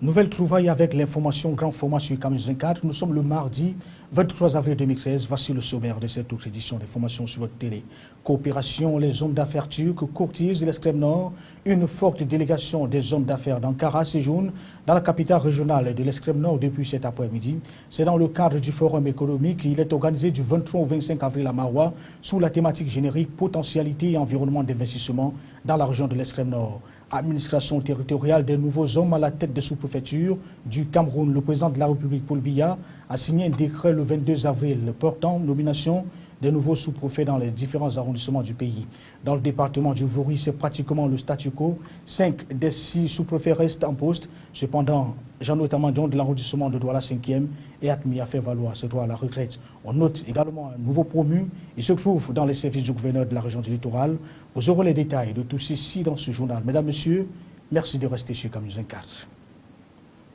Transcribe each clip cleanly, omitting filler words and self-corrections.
Nouvelle trouvaille avec l'information grand format sur Camus 24. Nous sommes le mardi 23 avril 2013. Voici le sommaire de cette autre édition d'information sur votre télé. Coopération, les hommes d'affaires turcs courtisent l'extrême nord. Une forte délégation des hommes d'affaires d'Ankara séjourne dans la capitale régionale de l'extrême nord depuis cet après-midi. C'est dans le cadre du forum économique. Il est organisé du 23 au 25 avril à Maroua sous la thématique générique potentialité et environnement d'investissement dans la région de l'extrême nord. Administration territoriale des nouveaux hommes à la tête des sous-préfectures du Cameroun. Le président de la République, Paul Biya, a signé un décret le 22 avril portant nomination des nouveaux sous-préfets dans les différents arrondissements du pays. Dans le département du Vori, c'est pratiquement le statu quo. 5 des 6 sous-préfets restent en poste. Cependant, Jean-Notamment John de l'arrondissement de Douala 5e est admis à faire valoir ses droits à la retraite. On note également un nouveau promu. Il se trouve dans les services du gouverneur de la région du littoral. Vous aurez les détails de tout ceci dans ce journal. Mesdames, Messieurs, merci de rester sur Camus 24.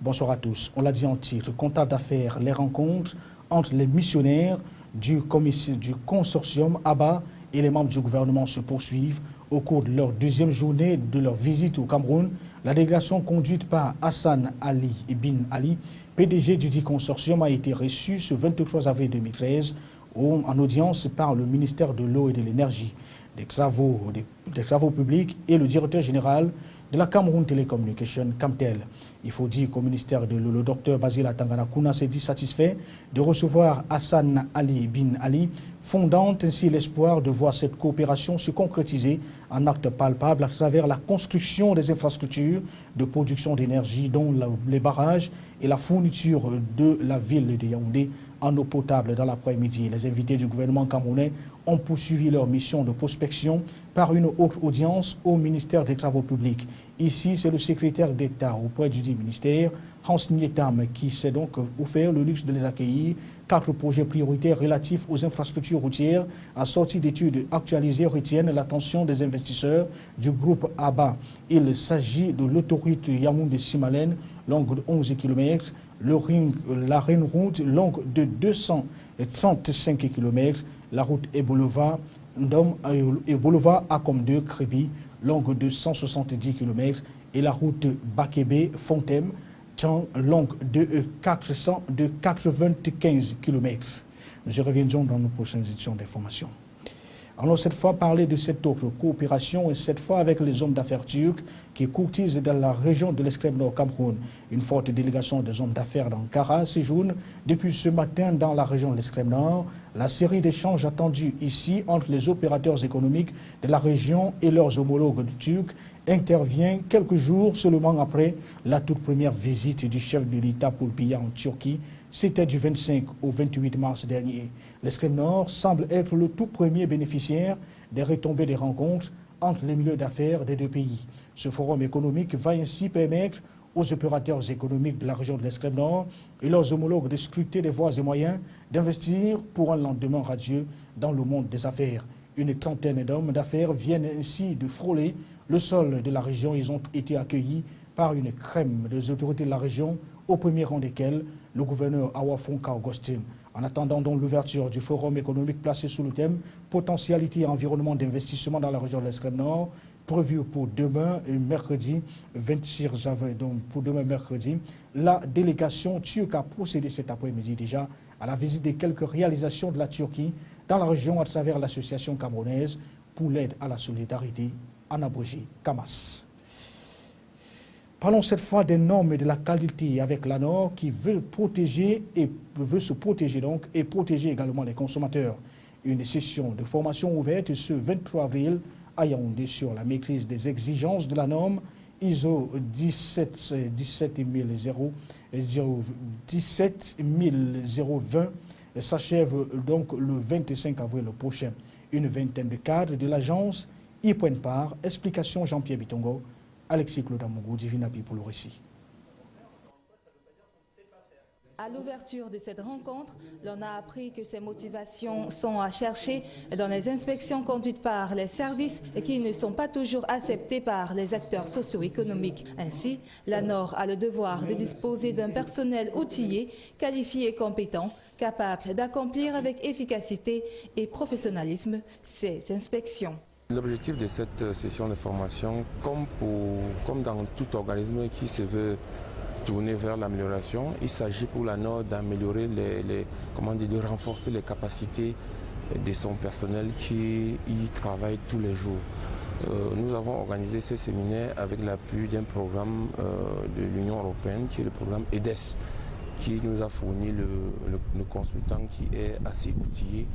Bonsoir à tous. On l'a dit en titre, comptable d'affaires, les rencontres entre les missionnaires du consortium ABBA et les membres du gouvernement se poursuivent. Au cours de leur deuxième journée de leur visite au Cameroun, la délégation conduite par Hassan Ali Bin Ali, PDG du dit consortium, a été reçue ce 23 avril 2013 en audience par le ministère de l'Eau et de l'Énergie, des travaux publics et le directeur général de la Cameroun Telecommunication, Camtel. Il faut dire qu'au ministère de l'Eau, le docteur Basile Atangana Kouna s'est dit satisfait de recevoir Hassan Ali Bin Ali, fondant ainsi l'espoir de voir cette coopération se concrétiser en actes palpables à travers la construction des infrastructures de production d'énergie, dont les barrages et la fourniture de la ville de Yaoundé en eau potable dans l'après-midi. Les invités du gouvernement camerounais ont poursuivi leur mission de prospection par une autre audience au ministère des Travaux publics. Ici, c'est le secrétaire d'État auprès du dit ministère, Hans Nietam, qui s'est donc offert le luxe de les accueillir. 4 projets prioritaires relatifs aux infrastructures routières assortis d'études actualisées retiennent l'attention des investisseurs du groupe ABBA. Il s'agit de l'autoroute Yaoundé-Simalène, longue de 11 km, la Ring Route, longue de 235 km, la route Ebolova Akom 2 Kribi, longue de 170 km, et la route Bakebe-Fontem, longue de 95 km. Nous y reviendrons dans nos prochaines éditions d'information. Allons cette fois parler de cette autre coopération, et cette fois avec les hommes d'affaires turcs qui courtisent dans la région de l'extrême nord Cameroun. Une forte délégation des hommes d'affaires d'Ankara séjourne depuis ce matin dans la région de l'extrême nord. La série d'échanges attendus ici entre les opérateurs économiques de la région et leurs homologues turcs intervient quelques jours seulement après la toute première visite du chef de l'État Paul Biya en Turquie. C'était du 25 au 28 mars dernier. L'extrême nord semble être le tout premier bénéficiaire des retombées des rencontres entre les milieux d'affaires des deux pays. Ce forum économique va ainsi permettre aux opérateurs économiques de la région de l'extrême nord et leurs homologues de scruter les voies et moyens d'investir pour un lendemain radieux dans le monde des affaires. Une trentaine d'hommes d'affaires viennent ainsi de frôler le sol de la région. Ils ont été accueillis par une crème des autorités de la région, au premier rang desquels le gouverneur Awafonka Augustin. En attendant donc l'ouverture du forum économique placé sous le thème « Potentialité et environnement d'investissement dans la région de l'extrême nord », prévu pour demain, mercredi 26 avril, donc pour demain mercredi, la délégation turque a procédé cet après-midi déjà à la visite de quelques réalisations de la Turquie dans la région à travers l'association camerounaise pour l'aide à la solidarité, en abrégé CAMAS. Parlons cette fois des normes et de la qualité avec l'ANOR qui veut se protéger donc et protéger également les consommateurs. Une session de formation ouverte ce 23 avril à Yaoundé sur la maîtrise des exigences de la norme ISO 17020 s'achève donc le 25 avril prochain. Une vingtaine de cadres de l'agence y prennent part. Explication Jean-Pierre Bitongo, Alexis Claude-Amougou, Divinapi pour le récit. À l'ouverture de cette rencontre, l'on a appris que ces motivations sont à chercher dans les inspections conduites par les services et qui ne sont pas toujours acceptées par les acteurs socio-économiques. Ainsi, l'ANOR a le devoir de disposer d'un personnel outillé, qualifié et compétent, capable d'accomplir avec efficacité et professionnalisme ces inspections. L'objectif de cette session de formation, comme dans tout organisme qui se veut tourner vers l'amélioration. Il s'agit pour la Nord d'améliorer de renforcer les capacités de son personnel qui y travaille tous les jours. Nous avons organisé ces séminaires avec l'appui d'un programme de l'Union européenne qui est le programme EDES, qui nous a fourni le consultant qui est assez outillé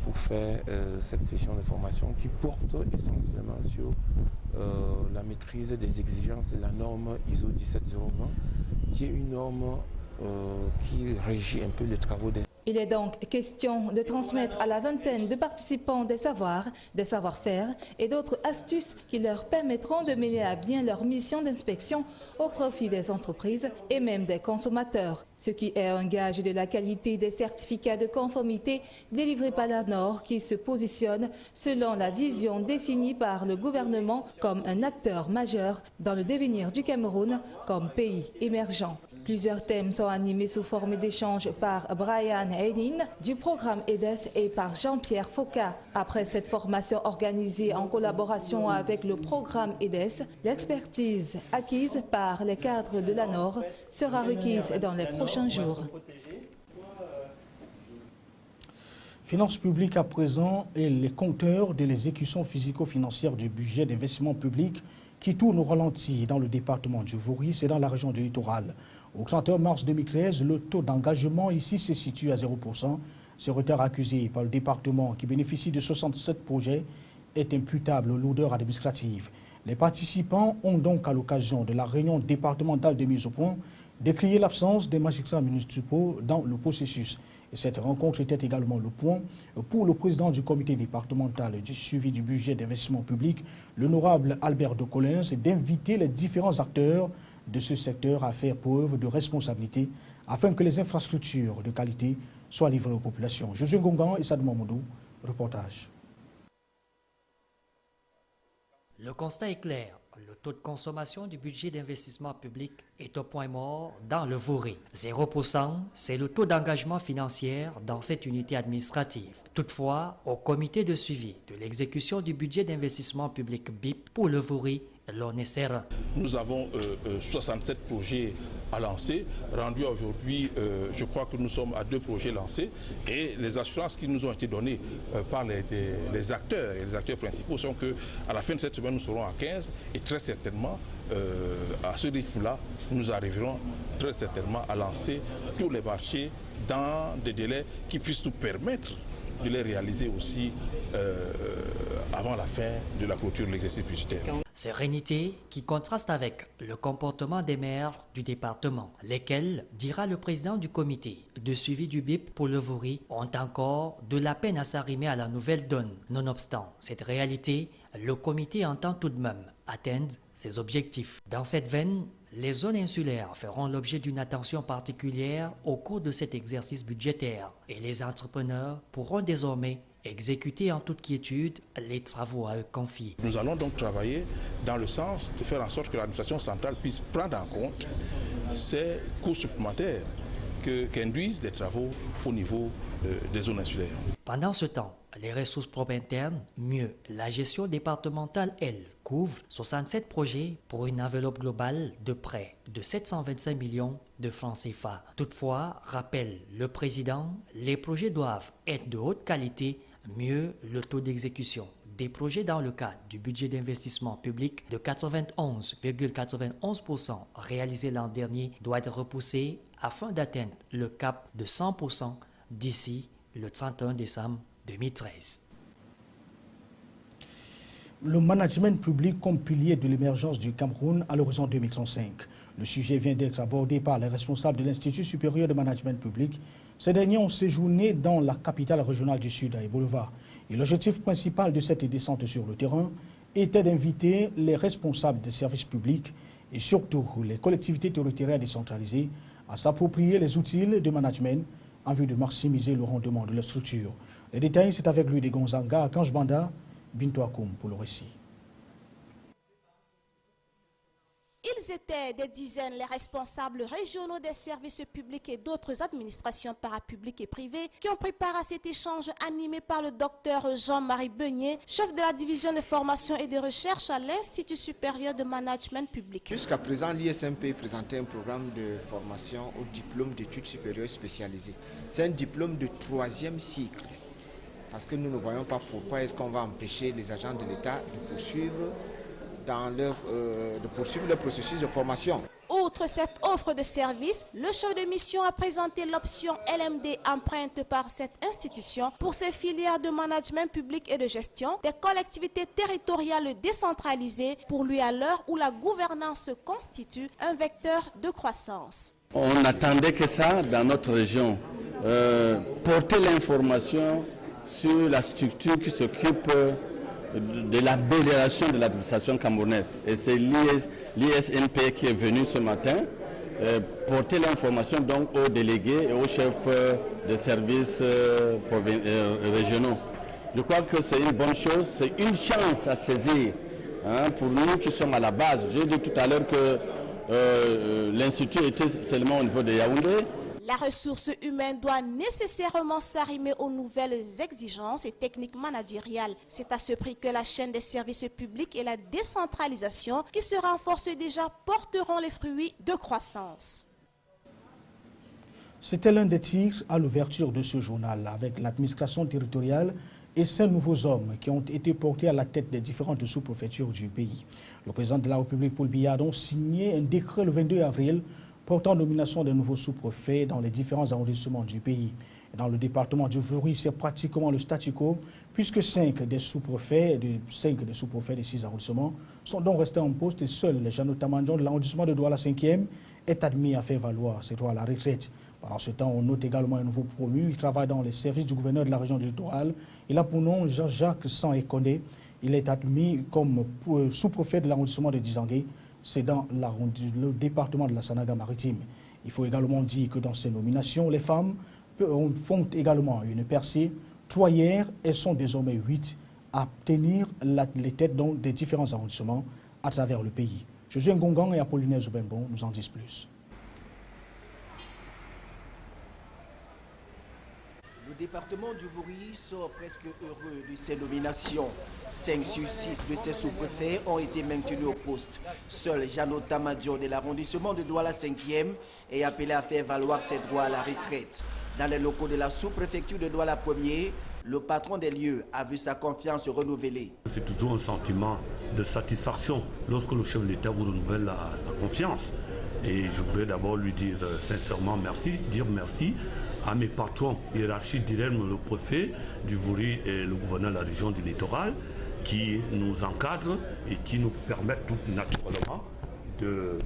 pour faire cette session de formation qui porte essentiellement sur la maîtrise des exigences de la norme ISO 17020, qui est une norme qui régit un peu les travaux des... Il est donc question de transmettre à la vingtaine de participants des savoirs, des savoir-faire et d'autres astuces qui leur permettront de mener à bien leur mission d'inspection au profit des entreprises et même des consommateurs, ce qui est un gage de la qualité des certificats de conformité délivrés par la Nord qui se positionne selon la vision définie par le gouvernement comme un acteur majeur dans le devenir du Cameroun comme pays émergent. Plusieurs thèmes sont animés sous forme d'échanges par Brian Henin du programme EDES et par Jean-Pierre Foka. Après cette formation organisée en collaboration avec le programme EDES, l'expertise acquise par les cadres de la Nord sera requise dans les prochains jours. Finances publiques à présent et les compteurs de l'exécution physico-financière du budget d'investissement public qui tourne au ralenti dans le département du Voris et dans la région du littoral. Au 31 mars 2013, le taux d'engagement ici se situe à 0%. Ce retard accusé par le département qui bénéficie de 67 projets est imputable aux lourdeurs administratives. Les participants ont donc, à l'occasion de la réunion départementale de mise au point, décrié l'absence des magistrats municipaux dans le processus. Et cette rencontre était également le point pour le président du comité départemental du suivi du budget d'investissement public, l'honorable Albert de Collins, d'inviter les différents acteurs de ce secteur à faire preuve de responsabilité afin que les infrastructures de qualité soient livrées aux populations. Josué Ngongan et Sadou Mamoudou, reportage. Le constat est clair. Le taux de consommation du budget d'investissement public est au point mort dans le Vouri. 0%, c'est le taux d'engagement financier dans cette unité administrative. Toutefois, au comité de suivi de l'exécution du budget d'investissement public BIP pour le Vouri, l'on est serein. Nous avons 67 projets à lancer. Rendu aujourd'hui, je crois que nous sommes à 2 projets lancés. Et les assurances qui nous ont été données par les acteurs, et les acteurs principaux, sont qu'à la fin de cette semaine, nous serons à 15. Et très certainement, à ce rythme-là, nous arriverons très certainement à lancer tous les marchés dans des délais qui puissent nous permettre de les réaliser aussi avant la fin de la clôture de l'exercice budgétaire. Sérénité qui contraste avec le comportement des maires du département, lesquels, dira le président du comité de suivi du BIP pour le Vouri, ont encore de la peine à s'arrimer à la nouvelle donne. Nonobstant cette réalité, le comité entend tout de même atteindre ses objectifs. Dans cette veine, les zones insulaires feront l'objet d'une attention particulière au cours de cet exercice budgétaire et les entrepreneurs pourront désormais exécuter en toute quiétude les travaux à eux confiés. Nous allons donc travailler dans le sens de faire en sorte que l'administration centrale puisse prendre en compte ces coûts supplémentaires qu'induisent des travaux au niveau des zones insulaires. Pendant ce temps, les ressources propres internes, mieux la gestion départementale, elle, couvre 67 projets pour une enveloppe globale de près de 725 millions de francs CFA. Toutefois, rappelle le président, les projets doivent être de haute qualité, mieux le taux d'exécution des projets dans le cadre du budget d'investissement public de 91,91% réalisé l'an dernier doit être repoussé afin d'atteindre le cap de 100% d'ici le 31 décembre 2013. Le management public comme pilier de l'émergence du Cameroun à l'horizon 2005. Le sujet vient d'être abordé par les responsables de l'Institut supérieur de management public. Ces derniers ont séjourné dans la capitale régionale du Sud, à Boulevard. Et l'objectif principal de cette descente sur le terrain était d'inviter les responsables des services publics et surtout les collectivités territoriales décentralisées à s'approprier les outils de management en vue de maximiser le rendement de leur structure. Les détails, c'est avec lui de Gonzanga, Akanj Banda, Bintou Akoum pour le récit. Ils étaient des dizaines les responsables régionaux des services publics et d'autres administrations parapubliques et privées qui ont pris part à cet échange animé par le docteur Jean-Marie Beugnier, chef de la division de formation et de recherche à l'Institut supérieur de management public. Jusqu'à présent, l'ISMP présentait un programme de formation au diplôme d'études supérieures spécialisées. C'est un diplôme de 3e cycle. Parce que nous ne voyons pas pourquoi est-ce qu'on va empêcher les agents de l'État de poursuivre le processus de formation. Outre cette offre de service, le chef de mission a présenté l'option LMD empreinte par cette institution pour ses filières de management public et de gestion des collectivités territoriales décentralisées pour lui à l'heure où la gouvernance constitue un vecteur de croissance. On n'attendait que ça dans notre région, porter l'information sur la structure qui s'occupe de la fédération de l'administration camerounaise. Et c'est l'ISNP qui est venu ce matin porter l'information donc aux délégués et aux chefs de services régionaux. Je crois que c'est une bonne chose, c'est une chance à saisir pour nous qui sommes à la base. J'ai dit tout à l'heure que l'Institut était seulement au niveau de Yaoundé. La ressource humaine doit nécessairement s'arrimer aux nouvelles exigences et techniques managériales. C'est à ce prix que la chaîne des services publics et la décentralisation qui se renforcent déjà porteront les fruits de croissance. C'était l'un des titres à l'ouverture de ce journal avec l'administration territoriale et 5 nouveaux hommes qui ont été portés à la tête des différentes sous-préfectures du pays. Le président de la République, Paul Biya, a signé un décret le 22 avril portant nomination des nouveaux sous-préfets dans les différents arrondissements du pays. Dans le département du Vouri, c'est pratiquement le statu quo, puisque 5 des sous-préfets des 6 arrondissements sont donc restés en poste et seul Jeannot Tamandjon de l'arrondissement de Douala 5e est admis à faire valoir ses droits à la retraite. Pendant ce temps, on note également un nouveau promu. Il travaille dans les services du gouverneur de la région du Littoral. Il a pour nom Jean-Jacques San-Ekondé. Il est admis comme sous-préfet de l'arrondissement de Dizangué. C'est dans le département de la Sanaga maritime. Il faut également dire que dans ces nominations, les femmes font également une percée. 3 hier, elles sont désormais 8 à tenir les têtes des différents arrondissements à travers le pays. Josué Ngongan et Apollinaire Zoubenbon nous en disent plus. Le département du Vouri sort presque heureux de ces nominations. 5 sur 6 de ses sous-préfets ont été maintenus au poste. Seul Jeannot Tamandjon de l'arrondissement de Douala 5e est appelé à faire valoir ses droits à la retraite. Dans les locaux de la sous-préfecture de Douala 1er, le patron des lieux a vu sa confiance renouvelée. C'est toujours un sentiment de satisfaction lorsque le chef de l'État vous renouvelle la confiance. Et je voudrais d'abord lui dire sincèrement merci, dire merci à mes patrons hiérarchiques, le préfet du Vouri et le gouverneur de la région du Littoral, qui nous encadrent et qui nous permettent tout naturellement de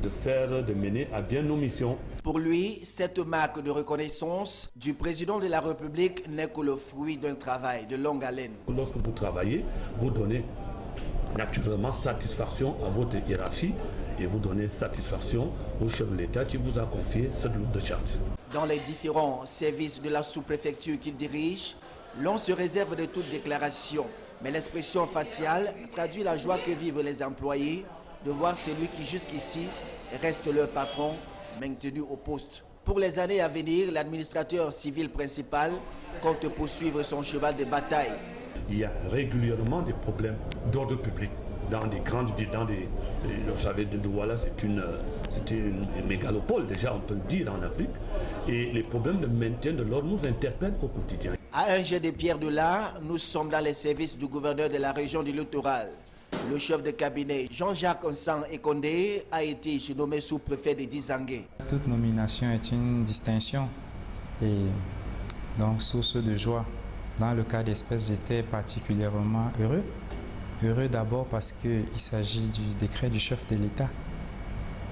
mener à bien nos missions. Pour lui, cette marque de reconnaissance du président de la République n'est que le fruit d'un travail de longue haleine. Lorsque vous travaillez, vous donnez naturellement satisfaction à votre hiérarchie et vous donnez satisfaction au chef de l'État qui vous a confié cette lourde charge. Dans les différents services de la sous-préfecture qu'il dirige, l'on se réserve de toute déclaration. Mais l'expression faciale traduit la joie que vivent les employés de voir celui qui jusqu'ici reste leur patron maintenu au poste. Pour les années à venir, l'administrateur civil principal compte poursuivre son cheval de bataille. Il y a régulièrement des problèmes d'ordre public dans des grandes villes, vous savez, de Douala, c'est une mégalopole, déjà on peut le dire en Afrique, et les problèmes de maintien de l'ordre nous interpellent au quotidien. À un jet de pierre de là, nous sommes dans les services du gouverneur de la région du Littoral. Le chef de cabinet Jean-Jacques San-Ekondé a été nommé sous-préfet de Dizangué. Toute nomination est une distinction et donc source de joie. Dans le cas d'espèce, j'étais particulièrement heureux. Heureux d'abord parce qu'il s'agit du décret du chef de l'État,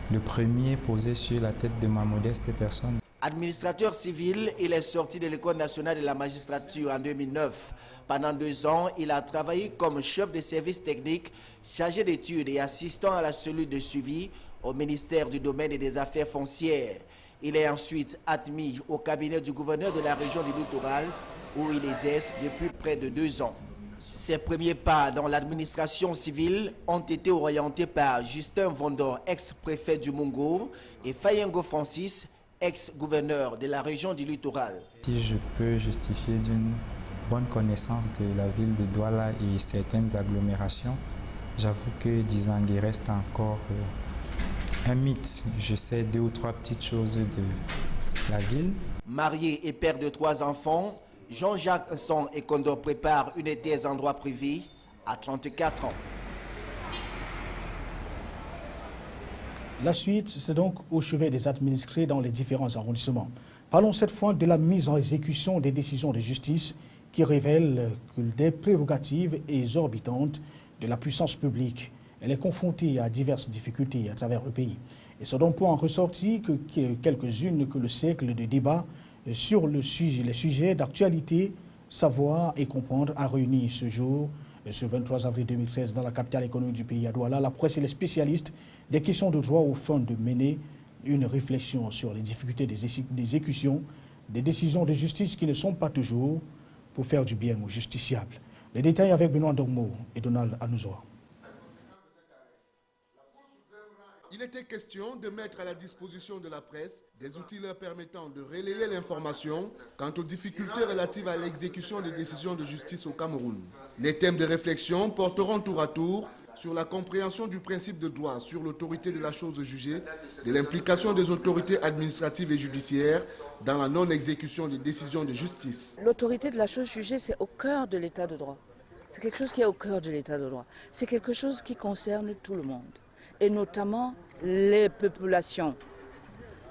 le premier posé sur la tête de ma modeste personne. Administrateur civil, il est sorti de l'École nationale de la magistrature en 2009. Pendant 2 ans, il a travaillé comme chef de service technique, chargé d'études et assistant à la cellule de suivi au ministère du domaine et des affaires foncières. Il est ensuite admis au cabinet du gouverneur de la région du Littoral, où il exerce depuis près de 2 ans. Ses premiers pas dans l'administration civile ont été orientés par Justin Vondor, ex-préfet du Mungo, et Fayengo Francis, ex-gouverneur de la région du littoral. Si je peux justifier d'une bonne connaissance de la ville de Douala et certaines agglomérations, j'avoue que Dizangé reste encore un mythe. Je sais 2 ou 3 petites choses de la ville. Marié et père de 3 enfants, Jean-Jacques Son et Condor préparent une thèse en droit privé à 34 ans. La suite, c'est donc au chevet des administrés dans les différents arrondissements. Parlons cette fois de la mise en exécution des décisions de justice qui révèlent que des prérogatives exorbitantes de la puissance publique. Elle est confrontée à diverses difficultés à travers le pays. Et ce dont peut en ressortir que quelques-unes que le siècle de débat sur les sujets d'actualité, savoir et comprendre a réuni ce jour, ce 23 avril 2013, dans la capitale économique du pays à Douala, la presse et les spécialistes des questions de droit au fond de mener une réflexion sur les difficultés d'exécution des décisions de justice qui ne sont pas toujours pour faire du bien aux justiciables. Les détails avec Benoît Dormo et Donald Anouzoa. Il était question de mettre à la disposition de la presse des outils leur permettant de relayer l'information quant aux difficultés relatives à l'exécution des décisions de justice au Cameroun. Les thèmes de réflexion porteront tour à tour sur la compréhension du principe de droit, sur l'autorité de la chose jugée, de l'implication des autorités administratives et judiciaires dans la non-exécution des décisions de justice. L'autorité de la chose jugée, c'est au cœur de l'état de droit. C'est quelque chose qui est au cœur de l'état de droit. C'est quelque chose qui concerne tout le monde, et notamment les populations.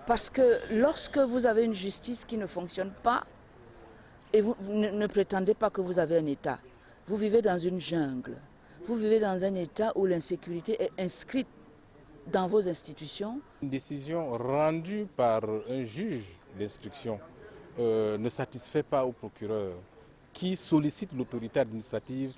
Parce que lorsque vous avez une justice qui ne fonctionne pas, et vous ne prétendez pas que vous avez un État, vous vivez dans une jungle. Vous vivez dans un État où l'insécurité est inscrite dans vos institutions. Une décision rendue par un juge d'instruction ne satisfait pas au procureur qui sollicite l'autorité administrative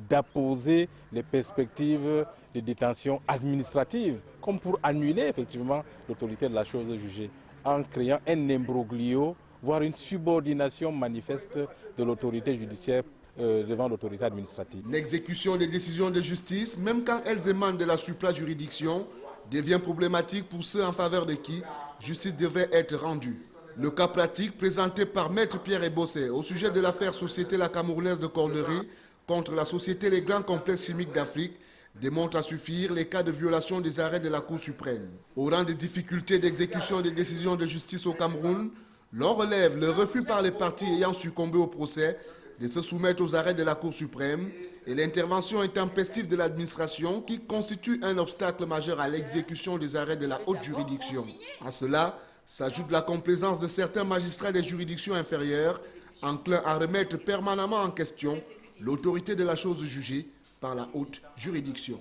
d'apposer les perspectives de détention administrative, comme pour annuler effectivement l'autorité de la chose jugée, en créant un imbroglio, voire une subordination manifeste de l'autorité judiciaire devant l'autorité administrative. L'exécution des décisions de justice, même quand elles émanent de la supra-juridiction, devient problématique pour ceux en faveur de qui justice devrait être rendue. Le cas pratique présenté par Maître Pierre Ebosset au sujet de l'affaire Société La Camerounaise de Corderie contre la Société Les Grands Complexes Chimiques d'Afrique démontre à suffire les cas de violation des arrêts de la Cour suprême. Au rang des difficultés d'exécution des décisions de justice au Cameroun, l'on relève le refus par les parties ayant succombé au procès de se soumettre aux arrêts de la Cour suprême et l'intervention intempestive de l'administration qui constitue un obstacle majeur à l'exécution des arrêts de la haute juridiction. À cela s'ajoute la complaisance de certains magistrats des juridictions inférieures enclins à remettre permanemment en question l'autorité de la chose jugée par la haute juridiction.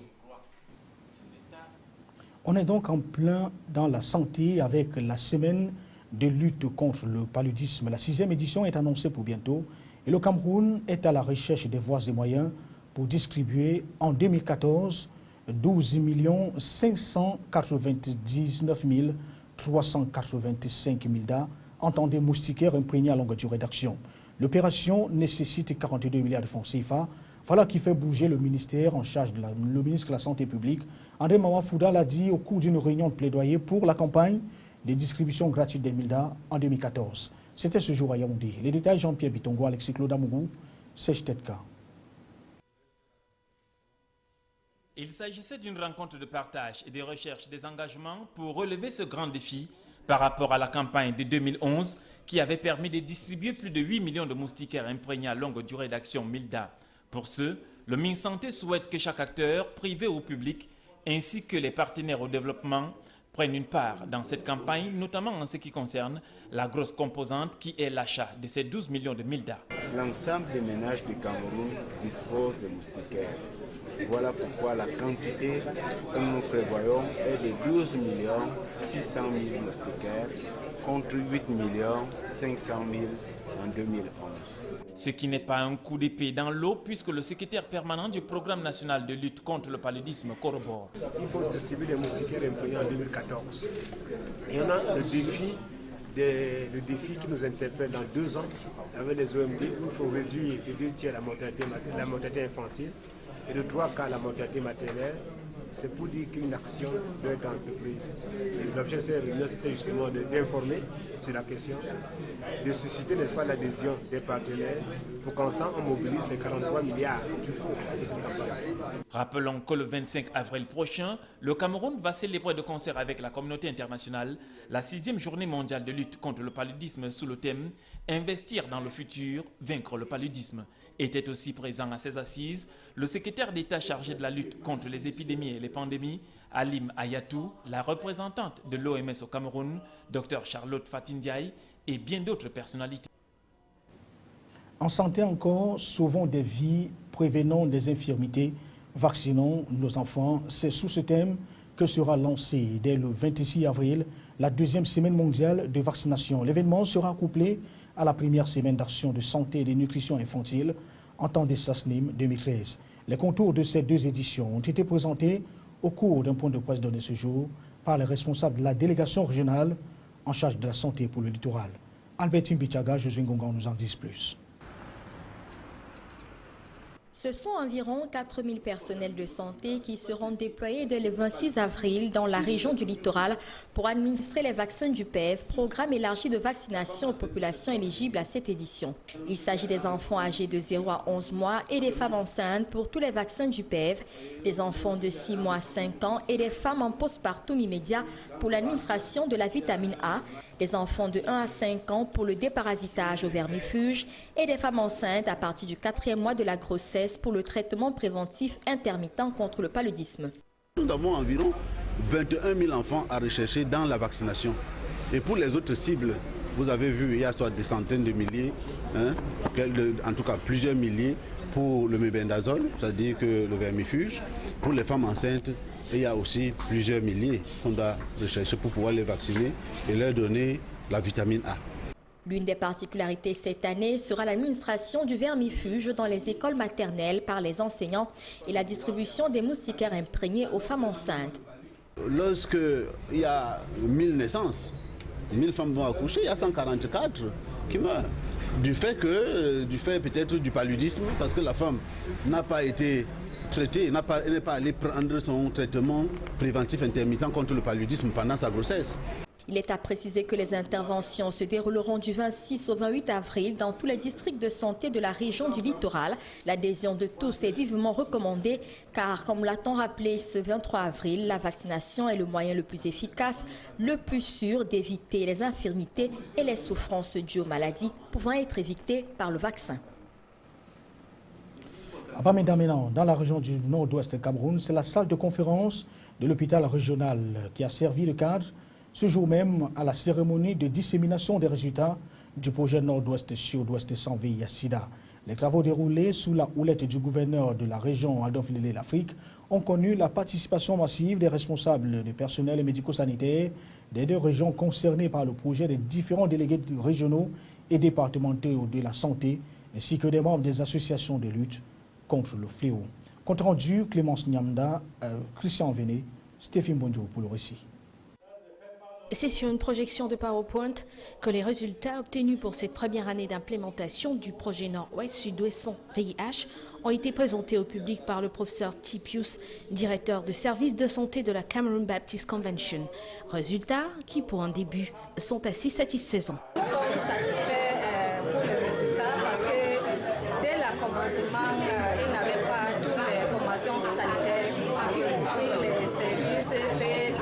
On est donc en plein dans la santé avec la semaine de lutte contre le paludisme. La 6e édition est annoncée pour bientôt et le Cameroun est à la recherche des voies et moyens pour distribuer en 2014 12 599 385 mildas, entendez moustiquaires imprégnés à longue durée d'action. L'opération nécessite 42 milliards de francs CFA. Voilà qui fait bouger le ministère en charge le ministre de la Santé publique. André Maman Fouda l'a dit au cours d'une réunion de plaidoyer pour la campagne des distributions gratuites des mildas en 2014. C'était ce jour à Yaoundé. Les détails, Jean-Pierre Bitongo, Alexis Claude Amougou, Sèche Tetka. Il s'agissait d'une rencontre de partage et de recherche des engagements pour relever ce grand défi par rapport à la campagne de 2011 qui avait permis de distribuer plus de 8 millions de moustiquaires imprégnés à longue durée d'action milda. Pour ce, le ministre Santé souhaite que chaque acteur, privé ou public, ainsi que les partenaires au développement, prennent une part dans cette campagne, notamment en ce qui concerne la grosse composante qui est l'achat de ces 12 millions de mildas. L'ensemble des ménages du Cameroun disposent de moustiquaires. Voilà pourquoi la quantité que nous prévoyons est de 12 600 000 moustiquaires contre 8 500 000 en 2011. Ce qui n'est pas un coup d'épée dans l'eau puisque le secrétaire permanent du programme national de lutte contre le paludisme corrobore. Il faut distribuer des moustiquaires imprégnés en 2014. Et on a le défi le défi qui nous interpelle dans 2 ans avec les OMD, où il faut réduire de 2 tiers la mortalité infantile et de 3 quarts la mortalité maternelle. C'est pour dire qu'une action doit être entreprise. L'objet de cette réunion, c'était justement d'informer sur la question, de susciter, n'est-ce pas, l'adhésion des partenaires pour qu'ensemble on mobilise les 43 milliards qu'il faut pour cette campagne. Rappelons que le 25 avril prochain, le Cameroun va célébrer de concert avec la communauté internationale la 6e journée mondiale de lutte contre le paludisme sous le thème « Investir dans le futur, vaincre le paludisme ». Était aussi présent à ces assises le secrétaire d'État chargé de la lutte contre les épidémies et les pandémies, Halim Ayatou, la représentante de l'OMS au Cameroun, Dr Charlotte Fatindiaï et bien d'autres personnalités. En santé encore, sauvons des vies, prévenons des infirmités, vaccinons nos enfants. C'est sous ce thème que sera lancée dès le 26 avril la 2e semaine mondiale de vaccination. L'événement sera couplé à la première semaine d'action de santé et de nutrition infantile en temps des SASNIM 2013. Les contours de ces 2 éditions ont été présentés au cours d'un point de presse donné ce jour par les responsables de la délégation régionale en charge de la santé pour le littoral. Albertine Bichaga, Josué Ngongan nous en disent plus. Ce sont environ 4000 personnels de santé qui seront déployés dès le 26 avril dans la région du littoral pour administrer les vaccins du PEV, programme élargi de vaccination aux populations éligibles à cette édition. Il s'agit des enfants âgés de 0 à 11 mois et des femmes enceintes pour tous les vaccins du PEV, des enfants de 6 mois à 5 ans et des femmes en postpartum immédiat pour l'administration de la vitamine A, des enfants de 1 à 5 ans pour le déparasitage au vermifuge et des femmes enceintes à partir du 4e mois de la grossesse pour le traitement préventif intermittent contre le paludisme. Nous avons environ 21 000 enfants à rechercher dans la vaccination. Et pour les autres cibles, vous avez vu, il y a soit des centaines de milliers, en tout cas plusieurs milliers pour le mébendazole, c'est-à-dire que le vermifuge. Pour les femmes enceintes, il y a aussi plusieurs milliers qu'on doit rechercher pour pouvoir les vacciner et leur donner la vitamine A. L'une des particularités cette année sera l'administration du vermifuge dans les écoles maternelles par les enseignants et la distribution des moustiquaires imprégnés aux femmes enceintes. Lorsqu'il y a 1000 naissances, 1000 femmes vont accoucher, il y a 144 qui meurent. Du fait peut-être du paludisme, parce que la femme n'a pas été traitée, elle n'est pas allée prendre son traitement préventif intermittent contre le paludisme pendant sa grossesse. Il est à préciser que les interventions se dérouleront du 26 au 28 avril dans tous les districts de santé de la région du littoral. L'adhésion de tous est vivement recommandée car, comme l'a-t-on rappelé ce 23 avril, la vaccination est le moyen le plus efficace, le plus sûr d'éviter les infirmités et les souffrances dues aux maladies pouvant être évitées par le vaccin. À Bamenda-Ménan, dans la région du nord-ouest Cameroun, c'est la salle de conférence de l'hôpital régional qui a servi de cadre ce jour même à la cérémonie de dissémination des résultats du projet Nord-Ouest Sud-Ouest sans VIH-Sida. Les travaux déroulés sous la houlette du gouverneur de la région Adolphe Lélé l'Afrique ont connu la participation massive des responsables des personnels médico-sanitaires des 2 régions concernées par le projet, des différents délégués régionaux et départementaux de la santé, ainsi que des membres des associations de lutte contre le fléau. Compte rendu, Clémence Nyamda, Christian Véné, Stéphane Bonjo pour le récit. C'est sur une projection de PowerPoint que les résultats obtenus pour cette première année d'implémentation du projet Nord-Ouest Sud-Ouest sans VIH ont été présentés au public par le professeur T. Pius, directeur de service de santé de la Cameroon Baptist Convention. Résultats qui, pour un début, sont assez satisfaisants. Nous sommes satisfaits pour les résultats parce que dès le commencement, ils n'avaient pas toutes les formations sanitaires qui offrent les services PDM.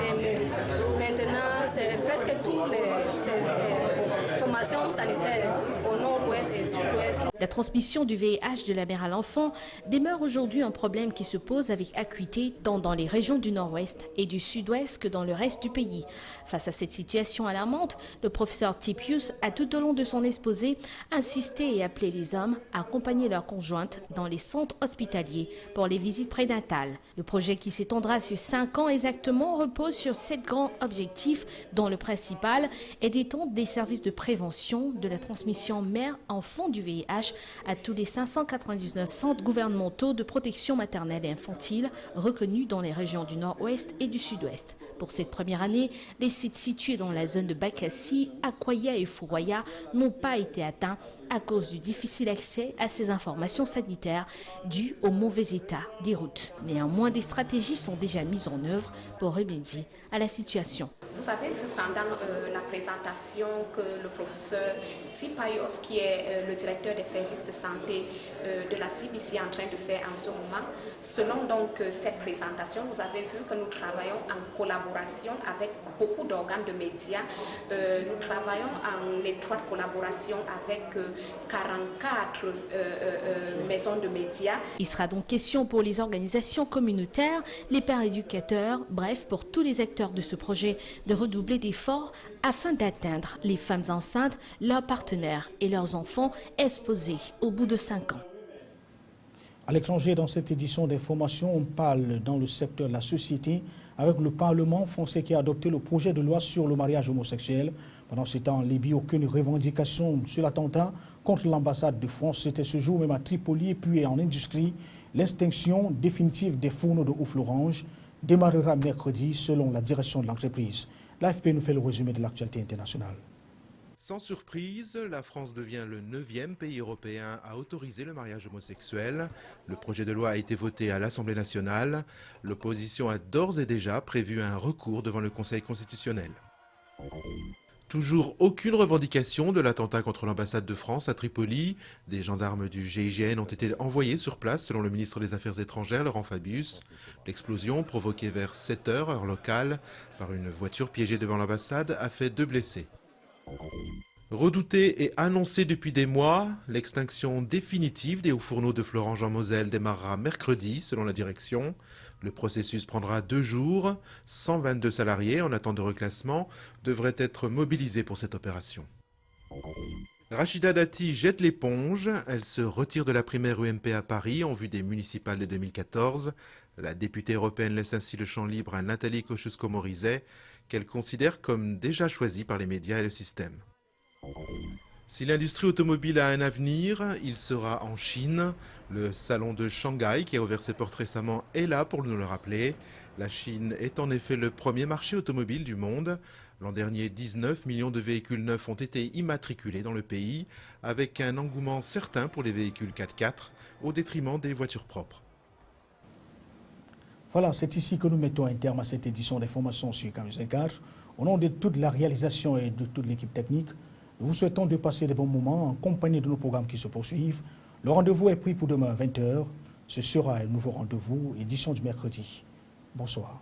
Maintenant, c'est presque toutes les formations sanitaires au nord-ouest et sud-ouest. La transmission du VIH de la mère à l'enfant demeure aujourd'hui un problème qui se pose avec acuité tant dans les régions du nord-ouest et du sud-ouest que dans le reste du pays. Face à cette situation alarmante, le professeur Tipius a tout au long de son exposé insisté et appelé les hommes à accompagner leurs conjointes dans les centres hospitaliers pour les visites prénatales. Le projet qui s'étendra sur 5 ans exactement repose sur 7 grands objectifs dont le principal est d'étendre des services de prévention de la transmission mère-enfant du VIH à tous les 599 centres gouvernementaux de protection maternelle et infantile reconnus dans les régions du Nord-Ouest et du Sud-Ouest. Pour cette première année, les sites situés dans la zone de Bakassi, Akwaya et Fouroya n'ont pas été atteints à cause du difficile accès à ces informations sanitaires dues au mauvais état des routes. Néanmoins, des stratégies sont déjà mises en œuvre pour remédier à la situation. Vous avez vu pendant la présentation que le professeur Tsipayos, qui est le directeur des services de santé de la CBC, est en train de faire en ce moment. Selon donc cette présentation, vous avez vu que nous travaillons en collaboration avec beaucoup d'organes de médias. Nous travaillons en étroite collaboration avec 44 maisons de médias. Il sera donc question pour les organisations communautaires, les pères éducateurs, bref, pour tous les acteurs de ce projet, de redoubler d'efforts afin d'atteindre les femmes enceintes, leurs partenaires et leurs enfants exposés au bout de 5 ans. À l'étranger, dans cette édition d'information, on parle dans le secteur de la société avec le Parlement français qui a adopté le projet de loi sur le mariage homosexuel. Pendant ce temps, en Libye, aucune revendication sur l'attentat contre l'ambassade de France. C'était ce jour même à Tripoli et puis en industrie. L'extinction définitive des fourneaux de Ouflorange démarrera mercredi selon la direction de l'entreprise. L'AFP nous fait le résumé de l'actualité internationale. Sans surprise, la France devient le 9e pays européen à autoriser le mariage homosexuel. Le projet de loi a été voté à l'Assemblée nationale. L'opposition a d'ores et déjà prévu un recours devant le Conseil constitutionnel. Toujours aucune revendication de l'attentat contre l'ambassade de France à Tripoli. Des gendarmes du GIGN ont été envoyés sur place selon le ministre des Affaires étrangères, Laurent Fabius. L'explosion, provoquée vers 7 h, heure locale, par une voiture piégée devant l'ambassade, a fait 2 blessés. Redoutée et annoncée depuis des mois, l'extinction définitive des hauts fourneaux de Florange en Moselle démarrera mercredi selon la direction. Le processus prendra 2 jours. 122 salariés en attente de reclassement devraient être mobilisés pour cette opération. Rachida Dati jette l'éponge. Elle se retire de la primaire UMP à Paris en vue des municipales de 2014. La députée européenne laisse ainsi le champ libre à Nathalie Kosciusko-Morizet, qu'elle considère comme déjà choisie par les médias et le système. Si l'industrie automobile a un avenir, il sera en Chine. Le salon de Shanghai, qui a ouvert ses portes récemment, est là pour nous le rappeler. La Chine est en effet le premier marché automobile du monde. L'an dernier, 19 millions de véhicules neufs ont été immatriculés dans le pays, avec un engouement certain pour les véhicules 4x4, au détriment des voitures propres. Voilà, c'est ici que nous mettons un terme à cette édition d'information sur CAMU24. Au nom de toute la réalisation et de toute l'équipe technique, nous vous souhaitons de passer de bons moments en compagnie de nos programmes qui se poursuivent. Le rendez-vous est pris pour demain à 20 h. Ce sera un nouveau rendez-vous, édition du mercredi. Bonsoir.